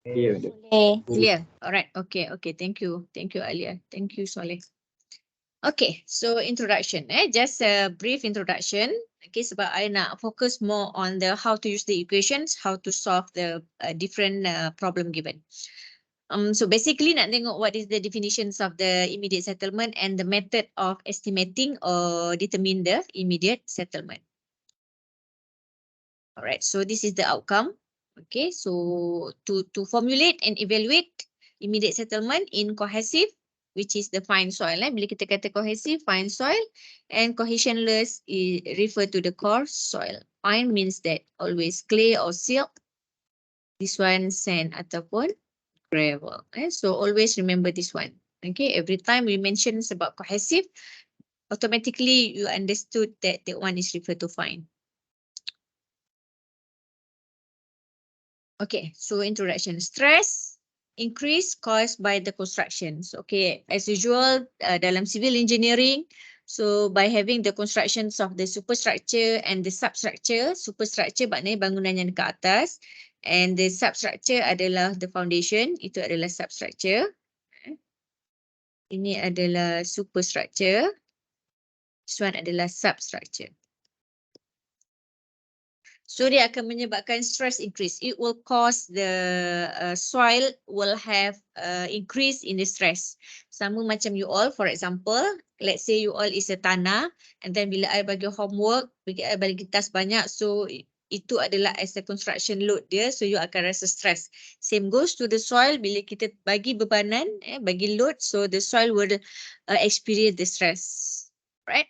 Clear. Alright. Okay. Okay. Thank you. Thank you, Alia. Thank you, Soleh. Okay. So introduction. Just a brief introduction. Okay. Sebab I nak focus more on the how to use the equations, how to solve the different problem given. So basically nak tengok what is the definitions of the immediate settlement and the method of estimating or determine the immediate settlement. Alright, so this is the outcome. Okay, so to formulate and evaluate immediate settlement in cohesive, which is the fine soil. Bila kita kata cohesive, fine soil, and cohesionless refer to the coarse soil. Fine means that always clay or silt. This one sand ataupun gravel. So always remember this one. Okay, every time we mention about cohesive, automatically you understood that that one is referred to fine. Okay, so introduction. Stress increase caused by the constructions. Okay, as usual dalam civil engineering, so by having the constructions of the superstructure and the substructure, superstructure maknanya bangunan yang dekat atas, and the substructure adalah the foundation, itu adalah substructure. Ini adalah superstructure. This one adalah substructure. So dia akan menyebabkan stress increase. It will cause the soil will have increase in the stress. Sama macam you all, for example, let's say you all is a tanah, and then bila I bagi homework, I bagi task banyak, so itu adalah as a construction load dia, so you akan rasa stress. Same goes to the soil, bila kita bagi bebanan, bagi load, so the soil will experience the stress, right?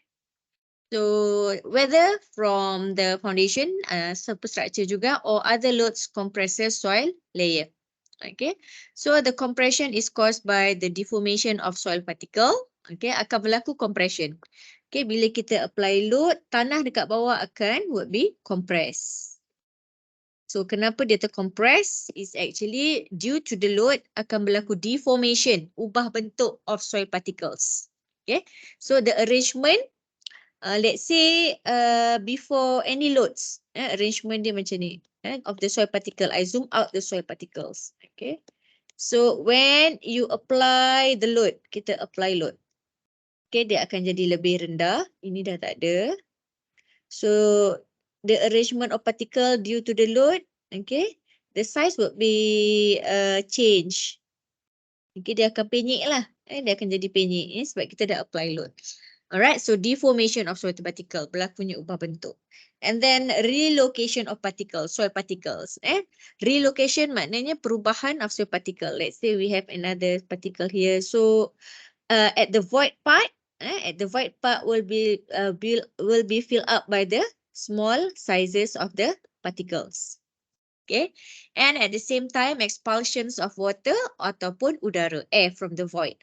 So whether from the foundation, superstructure juga, or other loads compresses soil layer. Okay, so the compression is caused by the deformation of soil particle. Okay, akan berlaku compression. Okay, bila kita apply load, tanah dekat bawah would be compressed. So kenapa dia tercompress is actually due to the load akan berlaku deformation, ubah bentuk of soil particles. Okay, so the arrangement, let's say before any loads, arrangement dia macam ni, of the soil particle. I zoom out the soil particles. Okay, so when you apply the load, kita apply load, okay, dia akan jadi lebih rendah. Ini dah tak ada. So the arrangement of particle due to the load, okay, the size would be change. Okay, dia akan penyek lah. Dia akan jadi penyek sebab kita dah apply load. Alright, so deformation of soil particle, berlakunya ubah bentuk. And then relocation of particles, soil particles. Relocation maknanya perubahan of soil particle. Let's say we have another particle here. So at the void part, will be filled up by the small sizes of the particles. Okay, and at the same time expulsions of water ataupun udara, air from the void.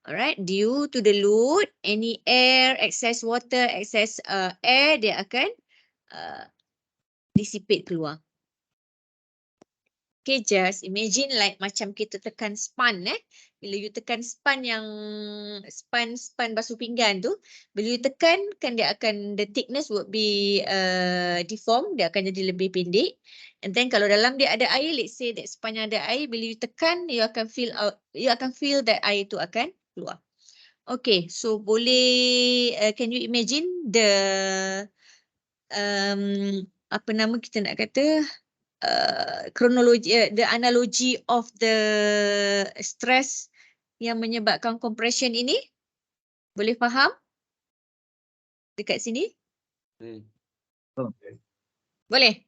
Alright, due to the load, any air, excess water, excess air, dia akan dissipate keluar. Okay, just imagine like macam kita tekan span. Bila you tekan span yang span basuh pinggan tu, bila you tekan, kan dia akan, the thickness would be deformed, dia akan jadi lebih pendek. And then kalau dalam dia ada air, let's say that span yang ada air, bila you tekan, you akan feel that air tu akan keluar. Okay, so boleh, can you imagine the, apa nama kita nak kata, kronologi, the analogy of the stress yang menyebabkan compression ini? Boleh faham? Dekat sini? Boleh?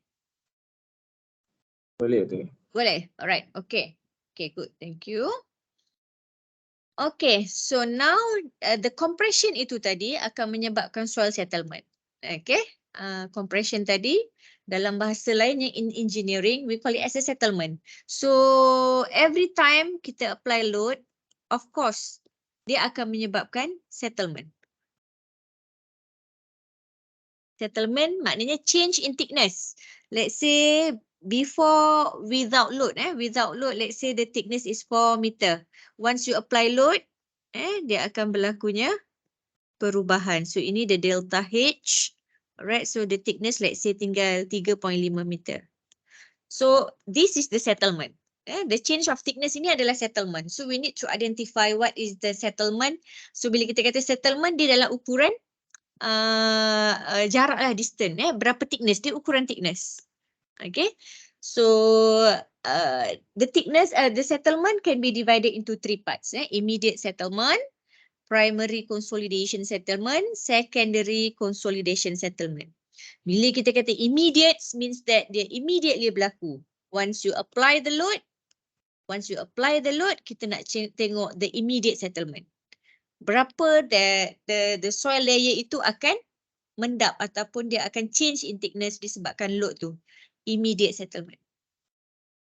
Boleh, betul. Boleh, alright, okay. Okay, good, thank you. Okay, so now the compression itu tadi akan menyebabkan soil settlement. Okay, compression tadi dalam bahasa lain yang in engineering we call it as a settlement. So every time kita apply load, of course dia akan menyebabkan settlement. Settlement maknanya change in thickness. Let's say before without load, let's say the thickness is 4 meter. Once you apply load, dia akan berlakunya perubahan. So ini the delta H. Alright, so the thickness let's say tinggal 3.5 meter. So this is the settlement. The change of thickness ini adalah settlement. So we need to identify what is the settlement. So bila kita kata settlement, dia dalam ukuran jarak lah, distance. Berapa thickness, dia ukuran thickness. Okay. So the thickness, the settlement can be divided into 3 parts. Immediate settlement, primary consolidation settlement, secondary consolidation settlement. Bila kita kata immediate, means that dia immediately berlaku. Once you apply the load, kita nak tengok the immediate settlement. Berapa the soil layer itu akan mendap ataupun dia akan change in thickness disebabkan load tu. Immediate settlement.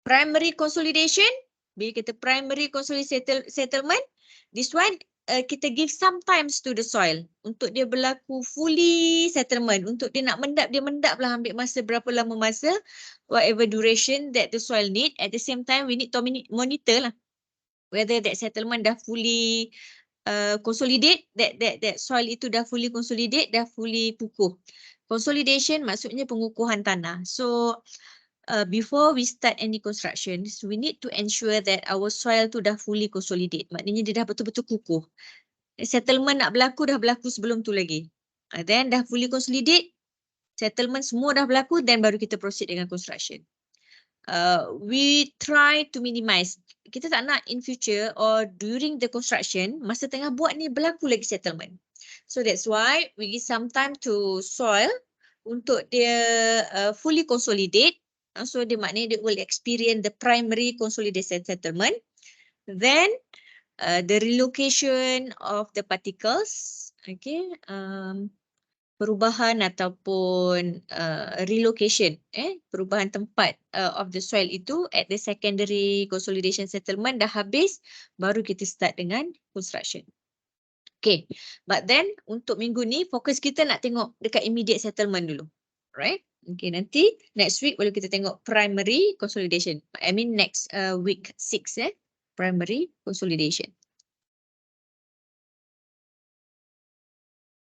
Primary consolidation, bila kita primary consolidation settlement, this one kita give some times to the soil untuk dia berlaku fully settlement. Untuk dia nak mendap, dia mendap lah, ambil masa berapa lama masa, whatever duration that the soil need. At the same time, we need to monitor lah whether that settlement dah fully consolidate, that soil itu dah fully consolidate, dah fully kukuh. Consolidation maksudnya pengukuhan tanah. So before we start any construction, we need to ensure that our soil tu dah fully consolidate. Maknanya dia dah betul-betul kukuh. Settlement nak berlaku, dah berlaku sebelum tu lagi. Then dah fully consolidate, settlement semua dah berlaku, then baru kita proceed dengan construction. We try to minimize. Kita tak nak in future or during the construction, masa tengah buat ni berlaku lagi settlement. So that's why we give some time to soil untuk dia fully consolidate. So dia maknanya dia will experience the primary consolidation settlement. Then the relocation of the particles, okay, perubahan ataupun relocation, perubahan tempat of the soil itu at the secondary consolidation settlement dah habis, baru kita start dengan construction. Okay, but then untuk minggu ni fokus kita nak tengok dekat immediate settlement dulu, right? Okay, nanti next week baru kita tengok primary consolidation. I mean next week 6, primary consolidation.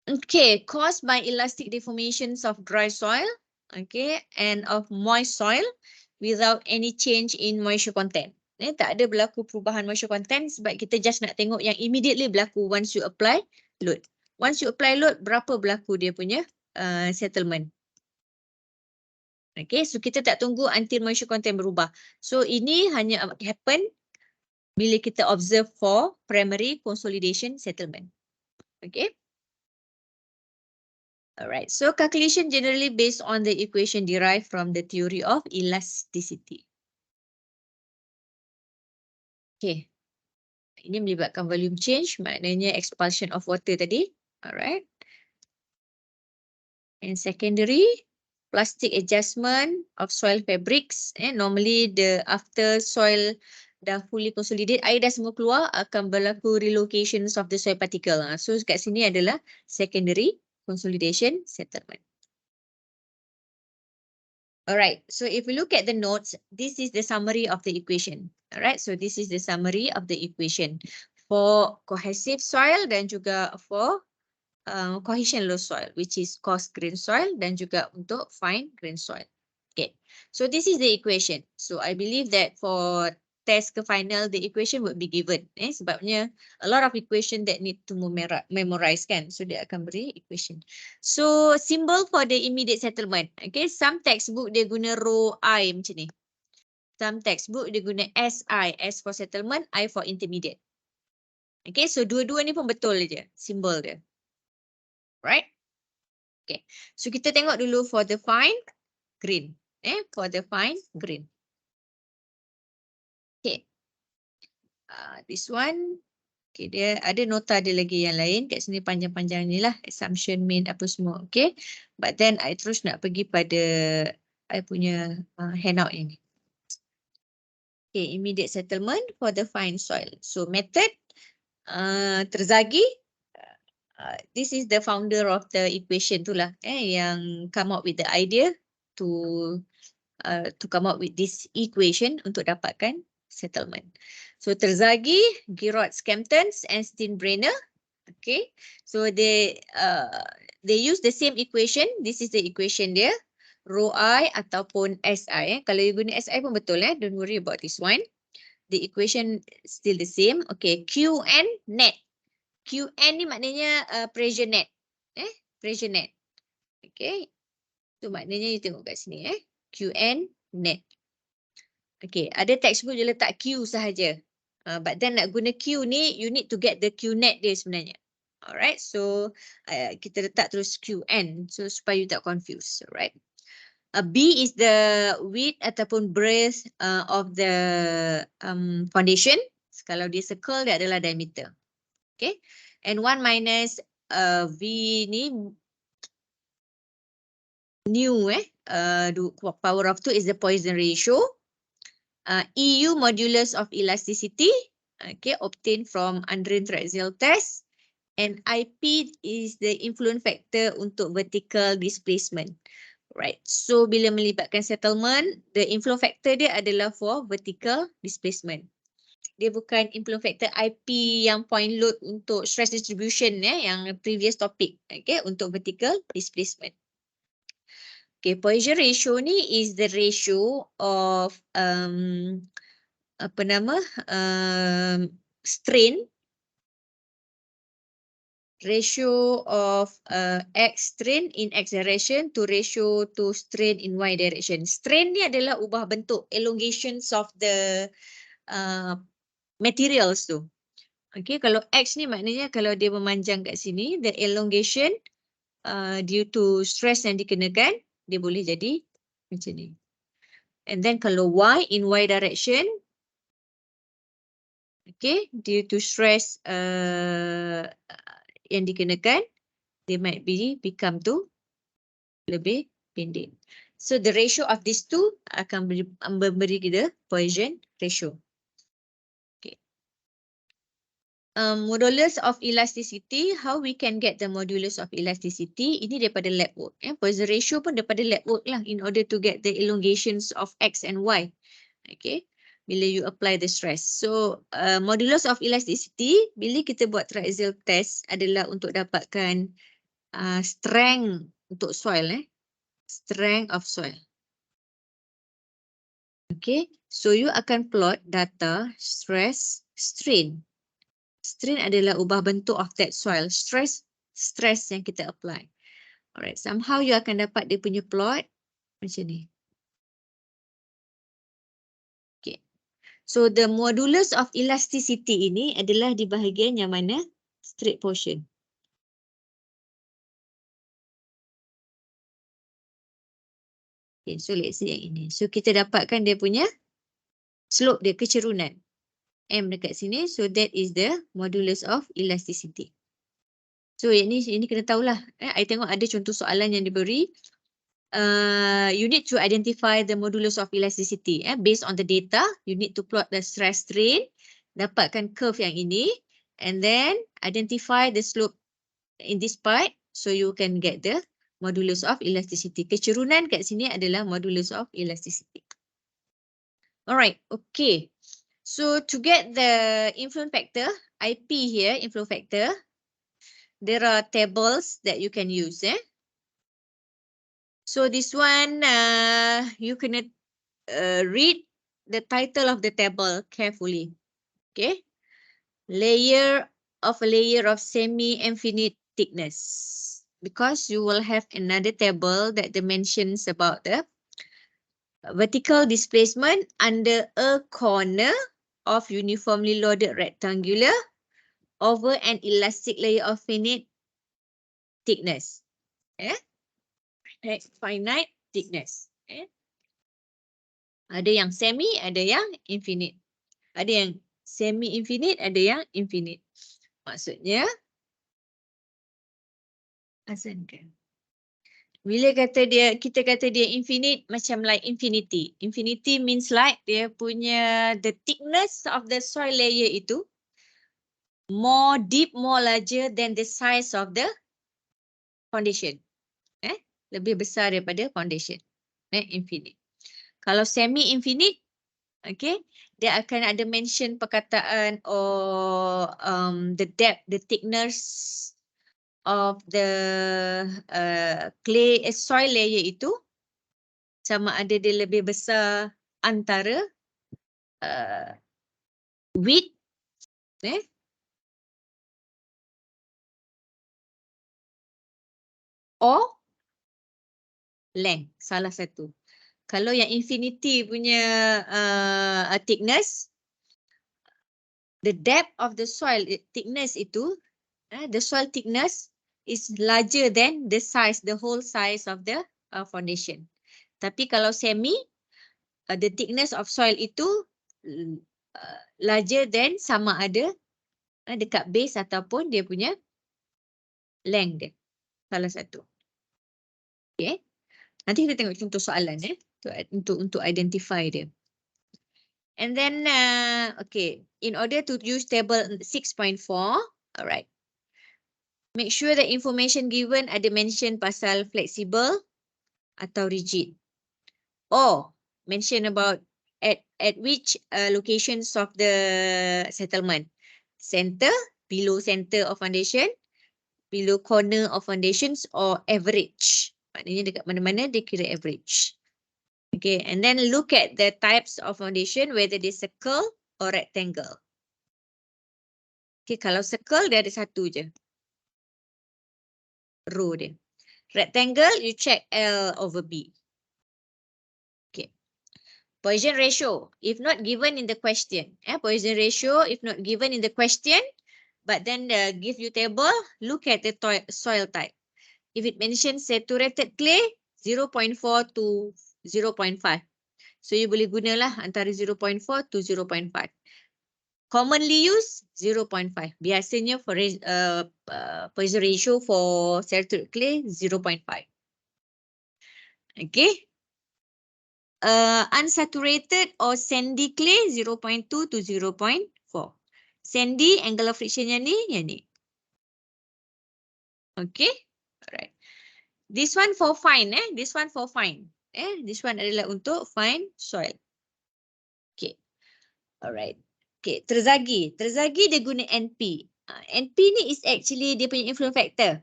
Okay, caused by elastic deformations of dry soil, okay, and of moist soil without any change in moisture content. Tak ada berlaku perubahan moisture content sebab kita just nak tengok yang immediately berlaku once you apply load. Once you apply load, berapa berlaku dia punya settlement. Okay, so kita tak tunggu until moisture content berubah. So ini hanya happen bila kita observe for primary consolidation settlement. Okay. Alright, so calculation generally based on the equation derived from the theory of elasticity. Okay. Ini melibatkan volume change, maknanya expulsion of water tadi. Alright. And secondary, plastic adjustment of soil fabrics. Normally after soil dah fully consolidate, air dah semua keluar, akan berlaku relocations of the soil particle. So kat sini adalah secondary consolidation settlement. Alright, so if we look at the notes, this is the summary of the equation. Alright, so this is the summary of the equation for cohesive soil dan juga for cohesionless soil, which is coarse grain soil dan juga untuk fine grain soil. Okay, so this is the equation. So I believe that for test ke final, the equation would be given. Sebabnya a lot of equation that need to memorize kan. So dia akan beri equation. So symbol for the immediate settlement. Okay, some textbook dia guna row I macam ni. Some textbook dia guna SI, S for settlement, I for intermediate. Okay, so dua-dua ni pun betul je symbol dia. Right? Okay, so kita tengok dulu for the fine grain. For the fine grain. Okay. This one. Okay, dia ada nota dia lagi yang lain. Kat sini panjang-panjang ni lah. Assumption, mean, apa semua. Okay. But then I terus nak pergi pada I punya handout ini. Okay, immediate settlement for the fine soil. So method, Terzaghi. This is the founder of the equation tu lah, yang come up with the idea to come up with this equation untuk dapatkan settlement. So Terzaghi, Giroux, Kemptons, and Steinbrenner. Okay, so they use the same equation. This is the equation dia. rho I ataupun SI. Kalau you guna SI pun betul don't worry about this one. The equation still the same. Okay, QN net. QN ni maknanya pressure net. Pressure net. Okay. So maknanya you tengok kat sini QN net. Okay, ada textbook dia letak Q sahaja. But then nak guna Q ni, you need to get the Q net dia sebenarnya. Alright, so kita letak terus QN. So supaya you tak confused. Alright. B is the width ataupun breadth of the foundation. Kalau dia circle, dia adalah diameter. Okay. And 1 minus V ni new power of 2 is the Poisson ratio. EU modulus of elasticity, okay, obtained from Andrean triaxial test. And IP is the influence factor untuk vertical displacement. Right. So bila melibatkan settlement, the influence factor dia adalah for vertical displacement. Dia bukan influence factor IP yang point load untuk stress distribution yang previous topic, okay, untuk vertical displacement. Okay, Poisson ratio ni is the ratio of strain, ratio of X strain in X direction to ratio to strain in Y direction. Strain ni adalah ubah bentuk, elongations of the materials tu. Okay, kalau X ni maknanya kalau dia memanjang kat sini, the elongation due to stress yang dikenakan, dia boleh jadi macam ni. And then kalau Y in Y direction, okay, due to stress yang dikenakan, they might become tu lebih pendek. So the ratio of these two akan memberi kita Poisson ratio. Okay. Modulus of elasticity, how we can get the modulus of elasticity? Ini daripada lab work. Poisson ratio pun daripada lab work lah in order to get the elongations of X and Y. Okay. Bila you apply the stress. So modulus of elasticity, bila kita buat triaxial test adalah untuk dapatkan strength untuk soil. Strength of soil. Okay. So you akan plot data stress, strain. Strain adalah ubah bentuk of that soil. Stress yang kita apply. Alright, somehow you akan dapat dia punya plot macam ni. Okay. So the modulus of elasticity ini adalah di bahagian yang mana? Straight portion. Okay, so let's see yang ini. So kita dapatkan dia punya slope dia, kecerunan. M dekat sini, so that is the modulus of elasticity. So ini kena tahulah. I tengok ada contoh soalan yang diberi. You need to identify the modulus of elasticity. Based on the data, you need to plot the stress strain, dapatkan curve yang ini, and then identify the slope in this part, so you can get the modulus of elasticity. Kecerunan kat sini adalah modulus of elasticity. Alright, okay. So to get the influence factor, IP here, influence factor, there are tables that you can use. So this one, you can read the title of the table carefully. Okay. A layer of semi-infinite thickness. Because you will have another table that mentions about the vertical displacement under a corner of uniformly loaded rectangular over an elastic layer of finite thickness. Finite thickness. Ada yang semi, ada yang infinite. Ada yang semi-infinite, ada yang infinite. Maksudnya, asal-kan. Bila kita kata dia infinite, macam like infinity. Infinity means like dia punya the thickness of the soil layer itu more deep, more larger than the size of the foundation. Lebih besar daripada foundation. Infinite. Kalau semi-infinite, okay, dia akan ada mention perkataan or the depth, the thickness of the soil layer itu sama ada dia lebih besar antara width or length, salah satu. Kalau yang infinity punya thickness, the depth of the soil thickness itu, the soil thickness is larger than the size, the whole size of the foundation. Tapi kalau semi, the thickness of soil itu larger than sama ada dekat base ataupun dia punya length dia. Salah satu. Okay. Nanti kita tengok contoh soalan untuk identify dia. And then, okay, in order to use table 6.4, alright. Make sure the information given ada mention pasal flexible atau rigid. Or mention about at which locations of the settlement. Center, below center of foundation, below corner of foundations, or average. Maknanya dekat mana-mana dia kira average. Okay, and then look at the types of foundation, whether they circle or rectangle. Okay, kalau circle dia ada satu je row dia. Rectangle, you check L over B. Okay. Poisson ratio, if not given in the question. Poisson ratio, if not given in the question, but then give you table, look at the soil type. If it mentions saturated clay, 0.4 to 0.5. So you boleh gunalah antara 0.4 to 0.5. Commonly used 0.5. Biasanya for Poisson ratio for saturated clay 0.5. Okay. Unsaturated or sandy clay 0.2 to 0.4. Sandy angle of friction yang ni. Okay. Alright. This one for fine. This one for fine. This one adalah untuk fine soil. Okay. Alright. Okay. Terzagi. Terzagi dia guna NP. NP ni is actually dia punya influence factor.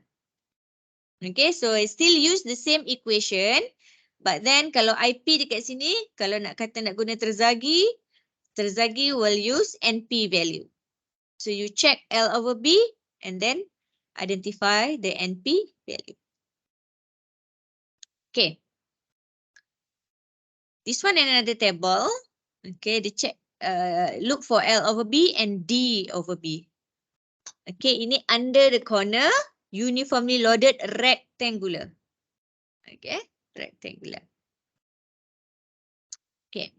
Okay. So I still use the same equation. But then kalau IP dekat sini, kalau nak kata nak guna terzagi, terzagi will use NP value. So you check L over B and then identify the NP value. Okay. This one in another table. Okay, they check, look for L over B and D over B. Okay, ini under the corner, uniformly loaded rectangular. Okay, rectangular. Okay.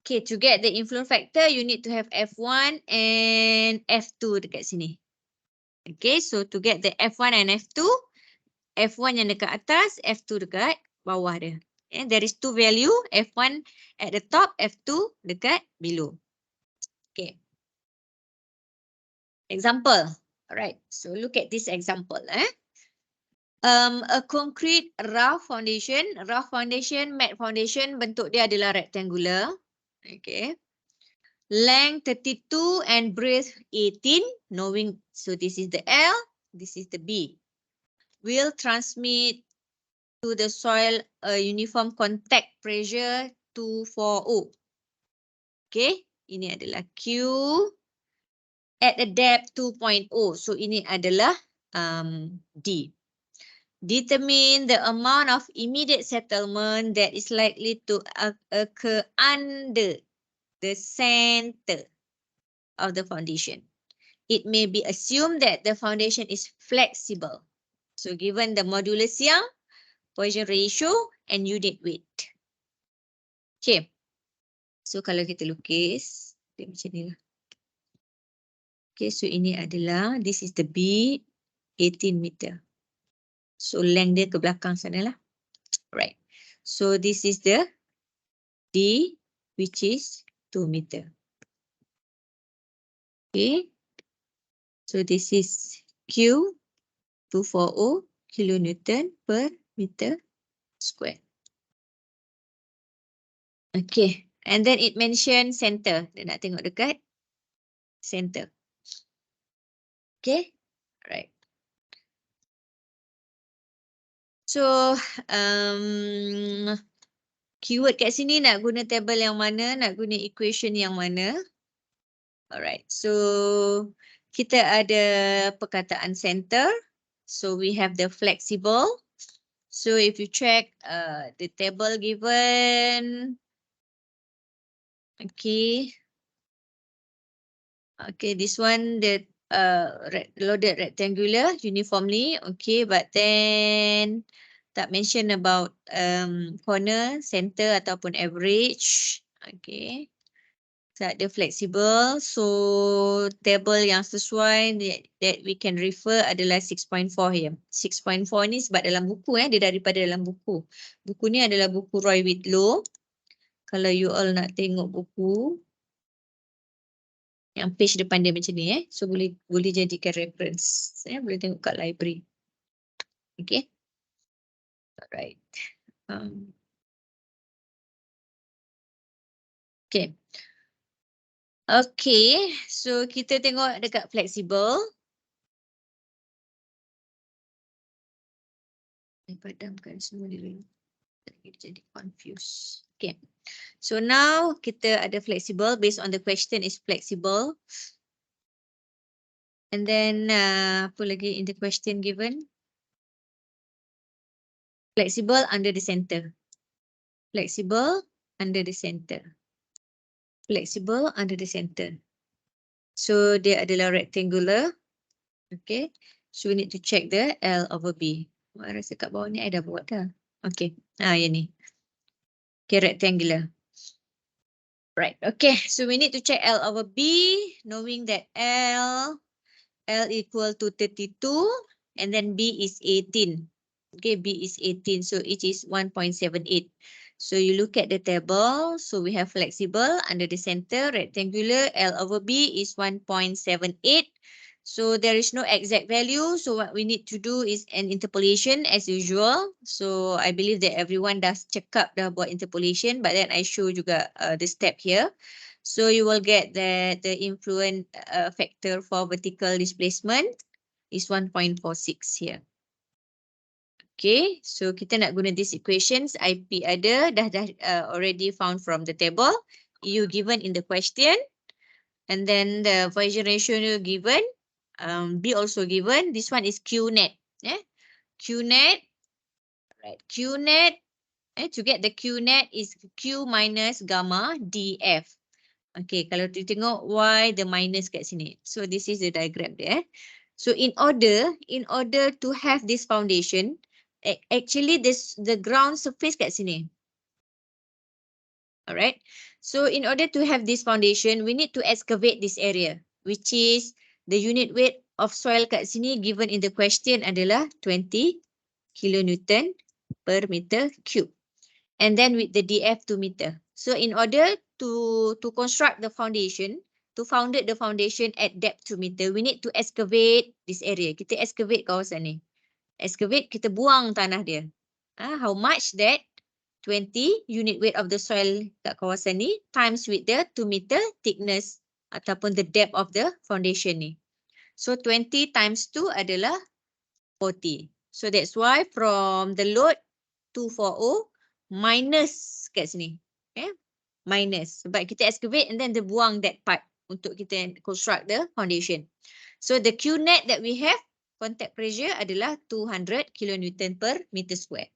Okay, to get the influence factor, you need to have F1 and F2 dekat sini. Okay, so to get the F1 and F2, F1 yang dekat atas, F2 dekat bawah dia. Okay, there is two value, F1 at the top, F2 dekat below. Okay. Example. Alright, so look at this example. A concrete rough foundation, matte foundation, bentuk dia adalah rectangular. Okay. Length 32 and breadth 18, knowing, so this is the L, this is the B. Will transmit to the soil a uniform contact pressure 240. Okay, ini adalah Q at a depth 2.0. So ini adalah D. Determine the amount of immediate settlement that is likely to occur under the center of the foundation. It may be assumed that the foundation is flexible. So given the modulus yang, Poisson ratio and unit weight. Okay. So kalau kita lukis, dia macam ni lah. Okay, so ini adalah, this is the B, 18 meter. So length dia ke belakang sana lah. Right. So this is the D, which is 2 meter. Okay. So this is Q, 240 kilonewton per meter square. Okay. And then it mentioned center. Dia nak tengok dekat center. Okay. Right. So, keyword kat sini nak guna table yang mana, nak guna equation yang mana. Alright, so kita ada perkataan center. So we have the flexible. So if you check the table given, okay, this one the loaded rectangular uniformly, okay, but then tak mention about corner, center ataupun average, okay. Tak ada flexible, so table yang sesuai that we can refer adalah 6.4 here. 6.4 ni sebab dalam buku dia daripada dalam buku. Buku ni adalah buku Roy Whitlow. Kalau you all nak tengok buku yang page depan dia macam ni so boleh jadikan reference. Saya boleh tengok kat library. Okay. Alright. Okay. Okay, so kita tengok dekat flexible. Padamkan semua dulu. Jadi confused. Okay, so now kita ada flexible based on the question is flexible. And then apa lagi in the question given? Flexible under the center. Flexible under the center. Flexible under the center. So dia adalah rectangular. Okay. So we need to check the L over B. Rasa kat bawah ni I dah buat dah. Okay. Yang ni. Okay, rectangular. Right. Okay. So we need to check L over B, knowing that L equal to 32 and then B is 18. Okay, B is 18. So it is 1.78. So you look at the table. So we have flexible under the center, rectangular, L over B is 1.78. So there is no exact value. So what we need to do is an interpolation as usual. So I believe that everyone does check up dah buat interpolation, but then I show juga the step here. So you will get that the influence factor for vertical displacement is 1.46 here. Okay, so kita nak guna these equations. IP ada, dah already found from the table. EU given in the question. And then the Poisson ratio given. B also given. This one is Q net. Q net. Right. Q net. To get the Q net is Q minus gamma DF. Okay, kalau tu tengok why the minus kat sini. So this is the diagram there. So in order to have this foundation, actually the ground surface kat sini. Alright. So in order to have this foundation, we need to excavate this area, which is the unit weight of soil kat sini given in the question adalah 20 kilonewton per meter cube. And then with the DF 2 meter. So in order to construct the foundation, to founded the foundation at depth 2 meter, we need to excavate this area. Kita excavate kawasan ni. Excavate, kita buang tanah dia. How much that? 20 unit weight of the soil kat kawasan ni times with the 2 meter thickness ataupun the depth of the foundation ni. So 20 times 2 adalah 40. So that's why from the load 240 minus kat sini. Okay? Minus. Sebab kita excavate and then dia buang that part untuk kita construct the foundation. So the Q net that we have, contact pressure adalah 200 kilonewton per meter square.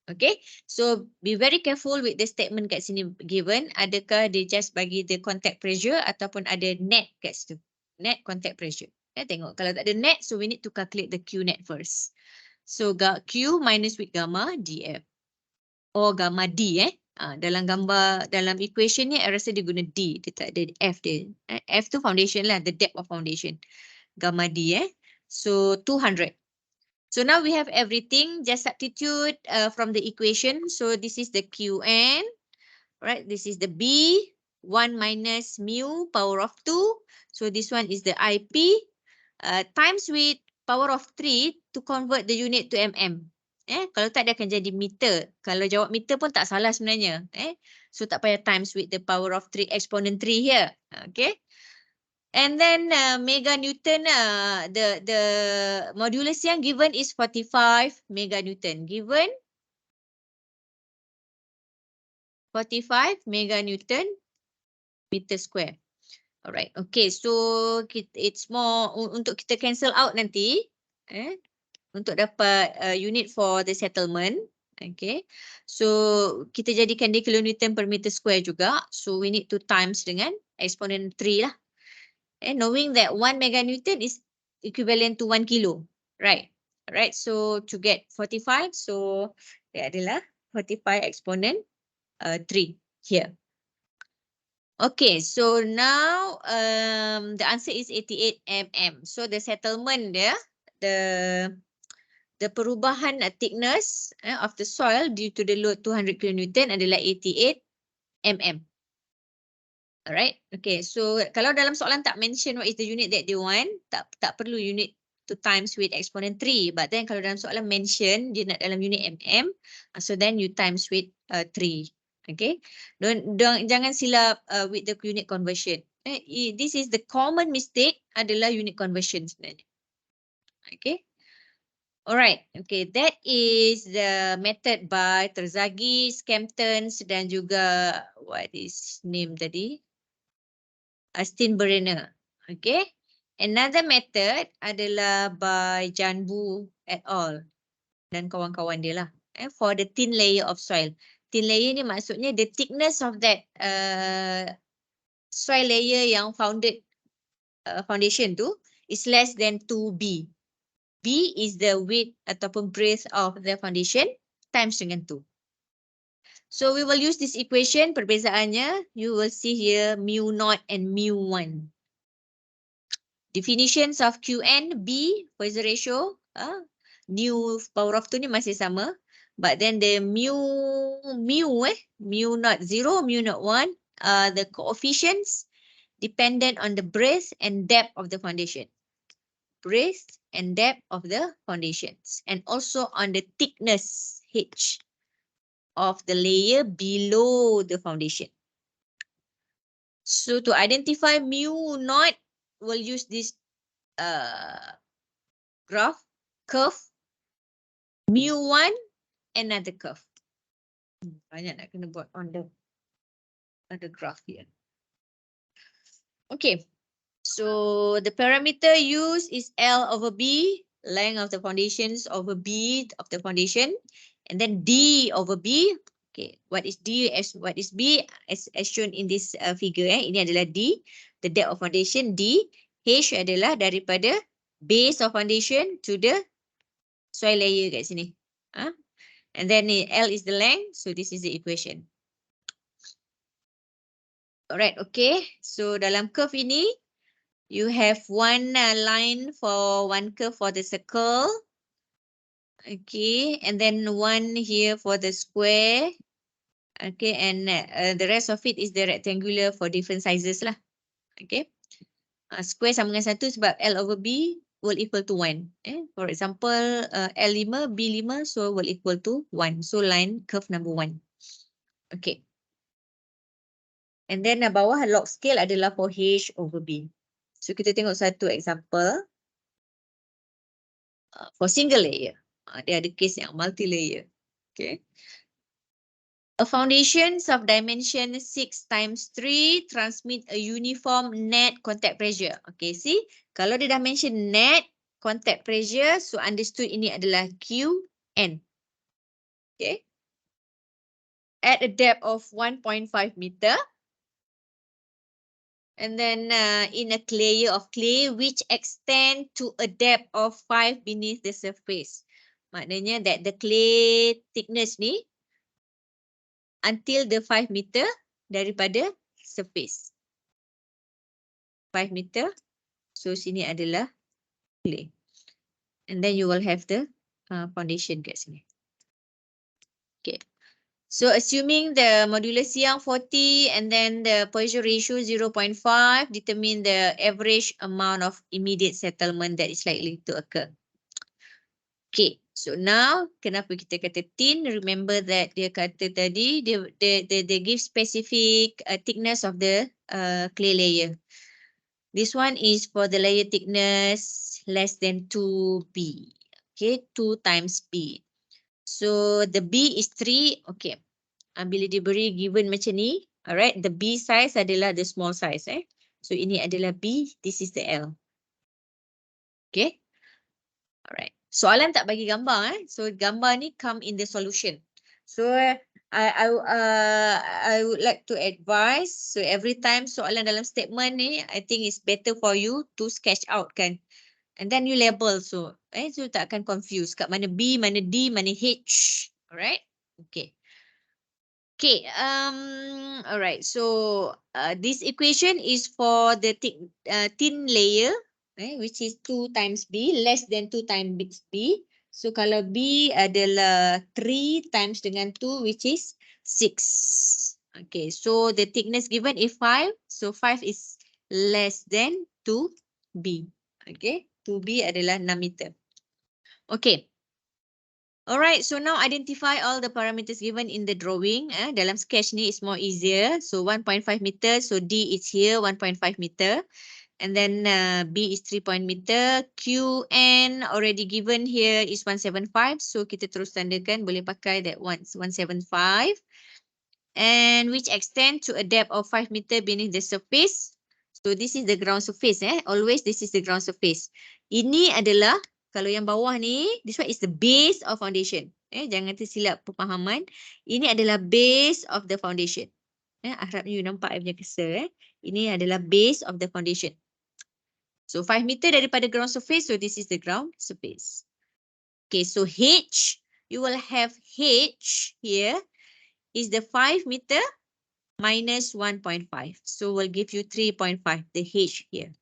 Okay, so be very careful with the statement kat sini given. Adakah dia just bagi the contact pressure ataupun ada net kat situ. Net contact pressure. Tengok kalau tak ada net, so we need to calculate the Q net first. So Q minus with gamma DF. Or gamma D dalam gambar, dalam equation ni, I rasa dia guna D. Dia tak ada F dia. F tu foundation lah, the depth of foundation. Gamma D So 200. So now we have everything. Just substitute from the equation. So this is the Qn. Right, this is the B. 1 minus mu power of 2. So this one is the IP. Times with power of 3 to convert the unit to mm. Kalau tak dia akan jadi meter. Kalau jawab meter pun tak salah sebenarnya. So tak payah times with the power of 3 exponent 3 here. Okay. And then meganewton, the modulus yang given is 45 meganewton. Given 45 meganewton meter square. Alright, okay. So it's more untuk kita cancel out nanti, untuk dapat unit for the settlement. Okay, so kita jadikan dia kilonewton per meter square juga. So we need to times dengan exponent 3 lah. And knowing that 1 meganewton is equivalent to 1 kilo, right? Right. So to get 45, so dia adalah 45 exponent 3 here. Okay, so now the answer is 88 mm. So the settlement dia, the perubahan thickness of the soil due to the load 200 kilonewton adalah 88 mm. Alright, okay. So kalau dalam soalan tak mention what is the unit that they want, tak perlu unit to times with exponent 3. But then kalau dalam soalan mention dia nak dalam unit mm, so then you times with 3. Okay, jangan silap with the unit conversion. This is the common mistake adalah unit conversion sebenarnya. Okay. Alright, okay, that is the method by Terzaghi, Skemptons dan juga what is name tadi? Steenbrenner. Okay. Another method adalah by Janbu et al. Dan kawan-kawan dia lah. For the thin layer of soil. Thin layer ni maksudnya the thickness of that soil layer yang foundation tu is less than 2B. B is the width ataupun breadth of the foundation times dengan 2. So we will use this equation. Perbezaannya, you will see here mu0 and mu1. Definitions of Qn, B, Poisson ratio, nu power of 2 ni masih sama. But then the mu0, mu0 0, mu0 1, the coefficients dependent on the breadth and depth of the foundation. Breadth and depth of the foundations. And also on the thickness, H, of the layer below the foundation. So to identify mu0, we'll use this curve. Mu1, another curve. Banyak nak kena buat on the graph here. Okay. So the parameter used is L over B, length of the foundations over B of the foundation, and then D over B. Okay, what is D as what is B as shown in this figure? Ini adalah D, the depth of foundation D. H adalah daripada base of foundation to the soil layer kat sini. And then L is the length, so this is the equation. Alright, okay. So dalam curve ini, you have one line for one curve for the circle. Okay, and then one here for the square. Okay, and the rest of it is the rectangular for different sizes lah. Okay, square sama dengan 1 sebab L over B will equal to 1. For example, L5, B5, so will equal to 1. So line curve number 1. Okay. And then bawah log scale adalah for H over B. So kita tengok satu example. For single layer. Dia ada case yang multi-layer. Okay. A foundations of dimension 6 times 3 transmit a uniform net contact pressure. Okay, see? Kalau dia dah mention net contact pressure, so understood ini adalah Qn. Okay. At a depth of 1.5 meter. And then in a layer of clay which extend to a depth of 5 beneath the surface. Maknanya that the clay thickness ni until the 5 meter daripada surface. 5 meter. So sini adalah clay. And then you will have the foundation kat sini. Okay. So assuming the modulus yang 40 and then the Poisson ratio 0.5, determine the average amount of immediate settlement that is likely to occur. Okay, so now kenapa kita kata thin? Remember that dia kata tadi they give specific thickness of the clay layer. This one is for the layer thickness less than 2B. Okay, 2 times B. So the B is 3. Okay. Bila diberi given macam ni, alright, the B size adalah the small size. So ini adalah B, this is the L. Okay. Alright. Soalan tak bagi gambar. So gambar ni come in the solution. So I would like to advise. So every time soalan dalam statement ni, I think it's better for you to sketch out kan. And then you label so tak akan confuse kat mana B, mana D, mana H. Alright. Okay. Okay. Alright. So this equation is for the thin layer. Which is 2 times B, less than 2 times B. So kalau B adalah 3 times dengan 2, which is 6. Okay, so the thickness given is 5. So 5 is less than 2B. Okay, 2B adalah 6 meter. Okay. Alright, so now identify all the parameters given in the drawing. Dalam sketch ni is more easier. So 1.5 meter, so D is here, 1.5 meter. And then B is 3 meter. QN already given here is 175. So kita terus tandakan boleh pakai that one 175. And which extend to a depth of 5 meter beneath the surface. So this is the ground surface. Always this is the ground surface. Ini adalah kalau yang bawah ni, this one is the base of foundation. Jangan tersilap pemahaman. Ini adalah base of the foundation. Harap you nampak I punya cursor. Ini adalah base of the foundation. So 5 meter daripada ground surface. So this is the ground surface. Okay, so H, you will have H here is the 5 meter minus 1.5. So we'll give you 3.5, the H here.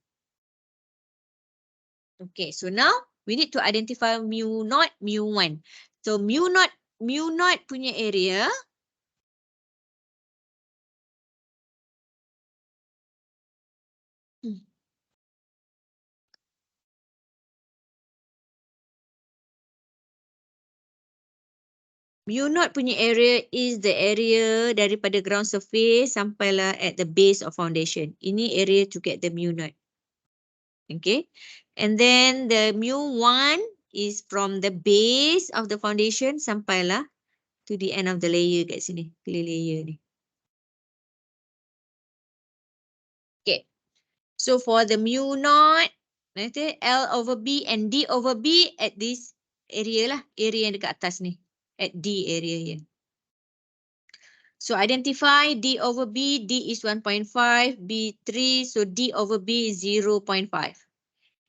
Okay, so now we need to identify mu naught, mu1. So mu naught punya area. Mu naught punya area is the area daripada ground surface sampailah at the base of foundation. Ini area to get the mu naught. Okay. And then the mu1 is from the base of the foundation sampailah to the end of the layer kat sini. Layer ni. Okay. So for the mu naught, nanti L over B and D over B at this area lah. Area yang dekat atas ni. At D area here. So identify D over B, D is 1.5, B 3, so D over B is 0.5.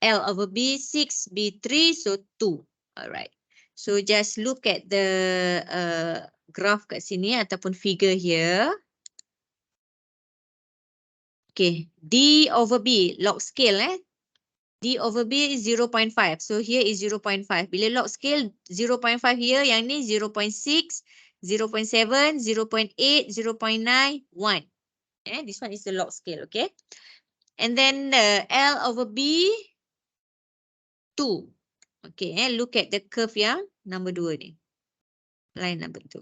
L over B 6, B 3, so 2. Alright. So just look at the graph kat sini ataupun figure here. Okay, D over B, log scale D over B is 0.5. So here is 0.5. Bila log scale 0.5 here, yang ni 0.6, 0.7, 0.8, 0.9, 1. This one is the log scale, okay? And then L over B, 2. Okay, look at the curve yang number 2 ni. Line number 2.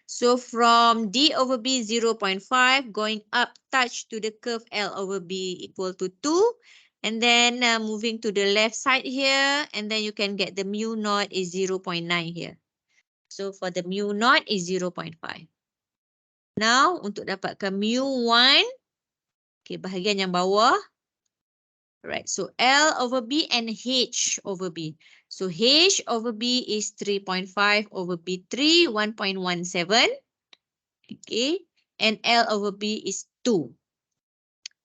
So from D over B 0.5 going up touch to the curve L over B equal to 2. And then moving to the left side here, and then you can get the mu naught is 0.9 here. So for the mu naught is 0.5. Now untuk dapatkan mu1, okay, bahagian yang bawah. Right, so L over B and H over B. So H over B is 3.5 over B3, 1.17. Okay, and L over B is 2.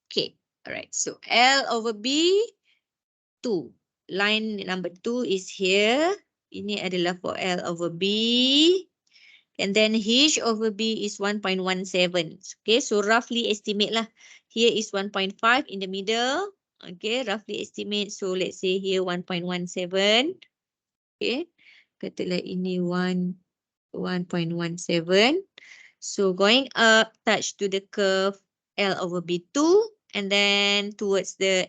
Okay, all right, so L over B, 2. Line number 2 is here. Ini adalah for L over B. And then H over B is 1.17. Okay, so roughly estimate lah. Here is 1.5 in the middle. Okay, roughly estimate. So let's say here 1.17. Okay, katalah ini 1.17. So going up, touch to the curve L over B2 and then towards the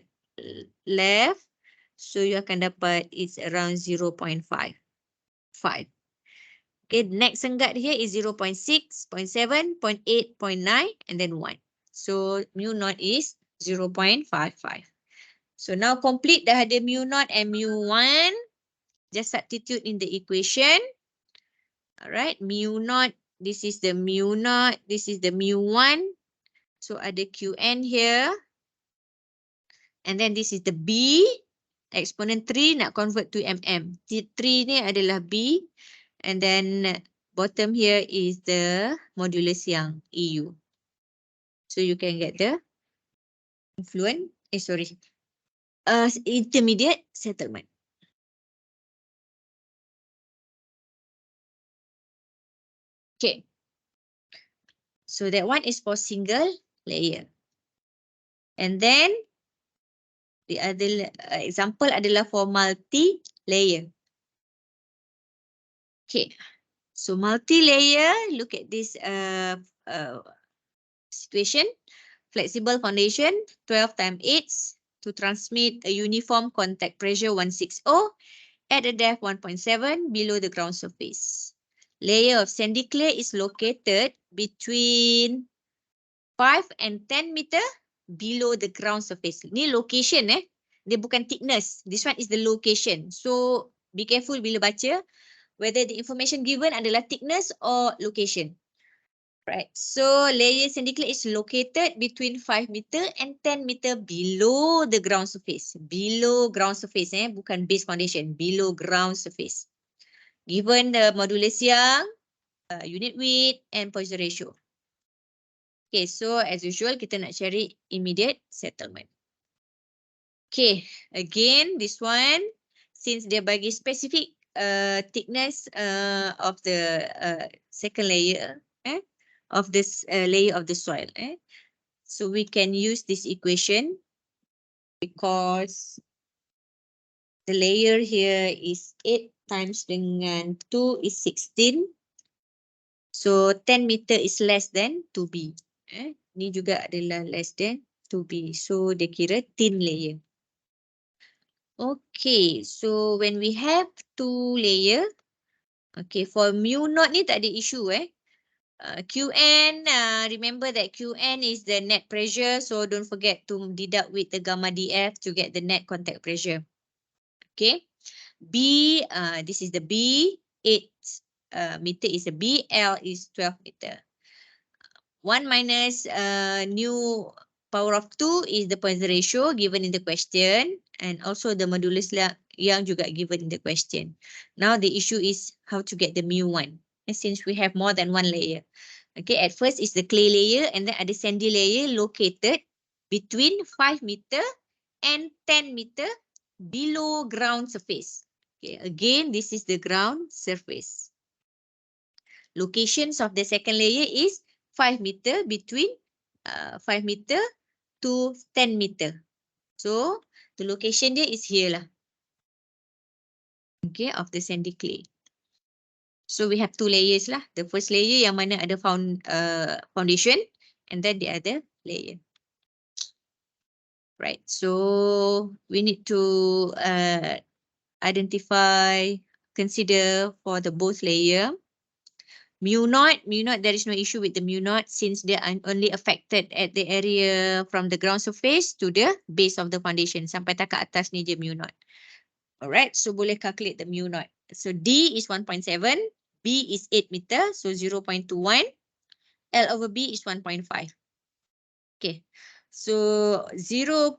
left. So you akan dapat it's around 0.5. Okay, next senggat here is 0.6, 0.7, 0.8, 0.9 and then 1. So mu naught is 0.55. So now complete dah ada mu0 and mu1. Just substitute in the equation. Alright, mu0, this is the mu0, this is the mu1. So ada Qn here. And then this is the B. Exponent 3 nak convert to mm. 3 ni adalah B. And then bottom here is the modulus yang EU. So you can get the intermediate settlement. Okay. So that one is for single layer. And then the other example adalah for multi-layer. Okay. So multi-layer, look at this situation. Flexible foundation, 12 times 8 to transmit a uniform contact pressure 160 at a depth 1.7 below the ground surface. Layer of sandy clay is located between 5 and 10 meter below the ground surface. Ni location dia bukan thickness. This one is the location. So be careful bila baca whether the information given adalah thickness or location. Right. So layer sandy clay is located between 5 meter and 10 meter below the ground surface. Below ground surface bukan base foundation, below ground surface. Given the modulus yang, unit width and Poisson ratio. Okay, so as usual kita nak cari immediate settlement. Okay, again this one since dia bagi specific thickness of the second layer of this layer of the soil. So we can use this equation because the layer here is 8 times dengan 2 is 16. So 10 meter is less than 2B. Ni juga adalah less than 2B. So dia kira thin layer. Okay, so when we have two layer, okay, for mu0 ni tak ada issue Qn, remember that Qn is the net pressure, so don't forget to deduct with the gamma dF to get the net contact pressure. Okay, B, this is the B, 8 meter is a B, L is 12 meter. 1 minus new power of 2 is the Poisson ratio given in the question, and also the modulus yang juga given in the question. Now the issue is how to get the mu1. Since we have more than one layer. Okay, at first is the clay layer and then ada sandy layer located between 5 meter and 10 meter below ground surface. Okay, again, this is the ground surface. Locations of the second layer is 5 meter between 5 meter to 10 meter. So, the location dia is here lah. Okay, of the sandy clay. So we have two layers lah. The first layer yang mana ada foundation and then the other layer. Right. So we need to identify, consider for the both layer. Mu0, there is no issue with the mu0 since they are only affected at the area from the ground surface to the base of the foundation. Sampai tak ke atas ni je mu0. Alright, so boleh calculate the mu0. So D is 1.7. B is 8 meter, so 0.21. L over B is 1.5. Okay, so L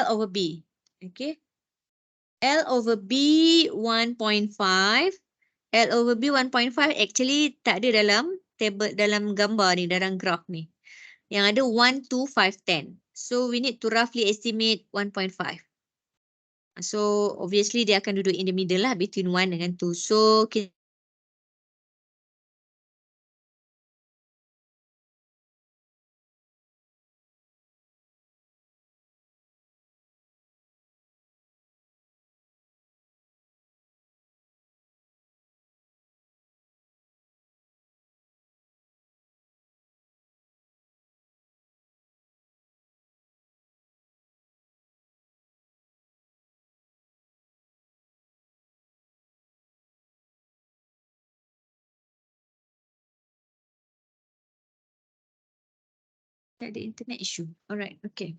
over B. Okay, L over B 1.5. L over B 1.5 actually tak ada dalam table, dalam gambar ni, dalam graph ni. Yang ada 1, 2, 5, 10. So we need to roughly estimate 1.5. So obviously dia akan duduk in the middle lah between 1 dengan 2. So kita Tak ada internet issue. Alright, okay.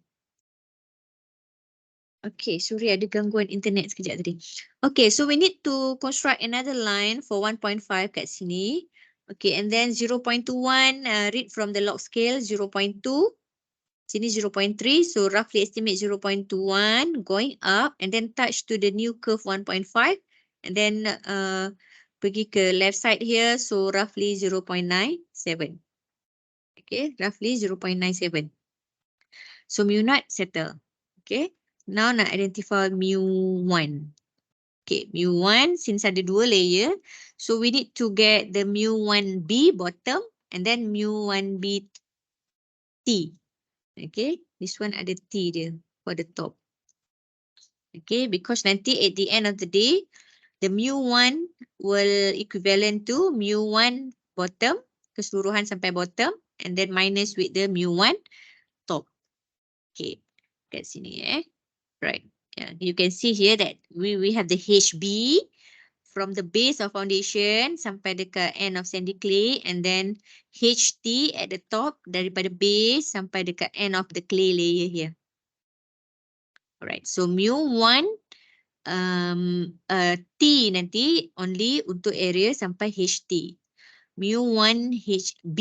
Okay, sorry ada gangguan internet sekejap tadi. Okay, so we need to construct another line for 1.5 kat sini. Okay, and then 0.21, read from the log scale 0.2. Sini 0.3, so roughly estimate 0.21 going up and then touch to the new curve 1.5 and then pergi ke left side here, so roughly 0.97. Okay, roughly 0.97. So mu naught settle. Okay. Now nak identify mu1. Okay, mu1 since ada dua layer, so we need to get the mu1b bottom and then mu1b t. Okay, this one ada t dia for the top. Okay, because nanti at the end of the day, the mu1 will equivalent to mu1 bottom, keseluruhan sampai bottom, and then minus with the mu1 top. Okay, kat sini right. Yeah, you can see here that we have the HB from the base of foundation sampai dekat end of sandy clay and then HT at the top daripada base sampai dekat end of the clay layer here. Alright, so mu1 T nanti only untuk area sampai HT. Mu1 HB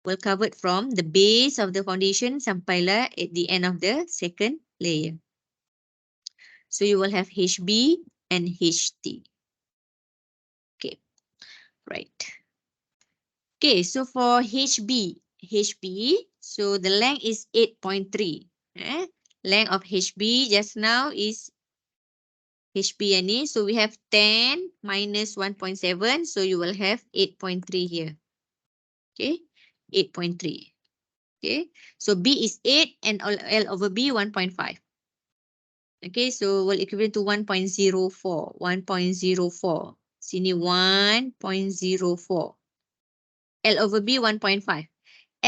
will covered from the base of the foundation sampailah at the end of the second layer. So you will have HB and HT. Okay, right. Okay, so for HB, so the length is 8.3. Length of HB just now is HB ni, so we have 10 minus 1.7, so you will have 8.3 here. Okay, 8.3. Okay, so B is 8 and L over B 1.5. Okay, so will equivalent to 1.04. 1.04. Sini 1.04. L over B 1.5.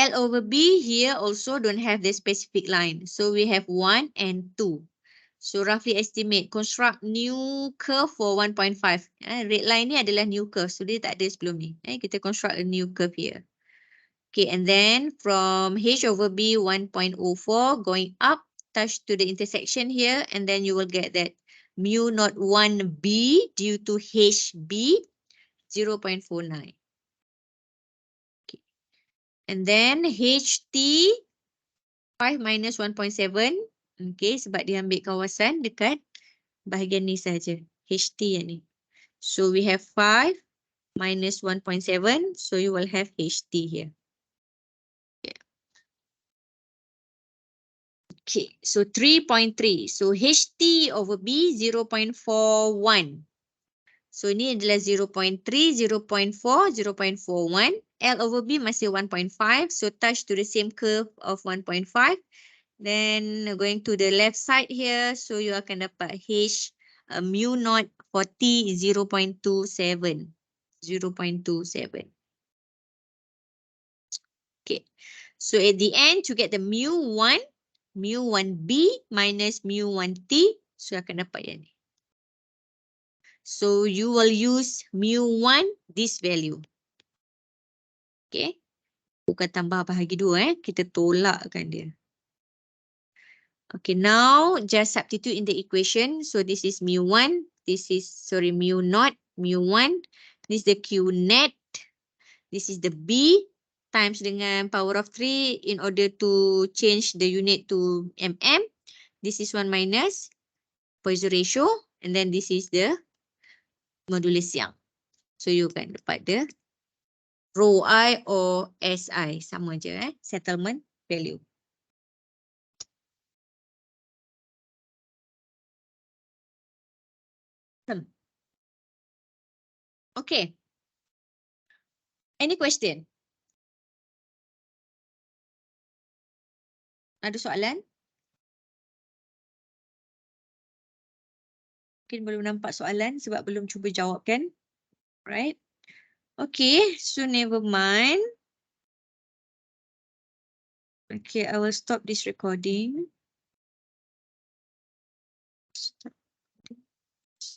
L over B here also don't have the specific line. So we have 1 and 2. So roughly estimate, construct new curve for 1.5. Red line ni adalah new curve. So dia tak ada sebelum ni. Kita construct a new curve here. Okay, and then from H over B 1.04 going up, touch to the intersection here, and then you will get that mu naught 1B due to HB 0.49. Okay. And then HT 5 minus 1.7. Okay, sebab dia ambil kawasan dekat bahagian ni saja. HT yang ni. So we have 5 minus 1.7. So you will have HT here. Okay, so 3.3. So HT over B 0.41. So ini adalah 0.3, 0.4, 0.41. L over B masih 1.5. So touch to the same curve of 1.5. Then going to the left side here. So you akan dapat H mu naught for T 0.27. 0.27. Okay. So at the end to get the mu1, mu1b minus mu1t, so akan dapat yang ni. So you will use mu1 this value. Okay. Bukan tambah bahagi 2 kita tolakkan dia. Okay, now just substitute in the equation. So this is mu1, this is mu naught, mu1, this is the Q net, this is the B times dengan power of 3 in order to change the unit to mm. This is 1 minus Poisson ratio and then this is the modulus Young. So you can dapat the rho I or SI sama je settlement value. Okay. Any question? Ada soalan? Mungkin belum nampak soalan sebab belum cuba jawabkan. Right? Okay, so never mind. Okay, I will stop this recording.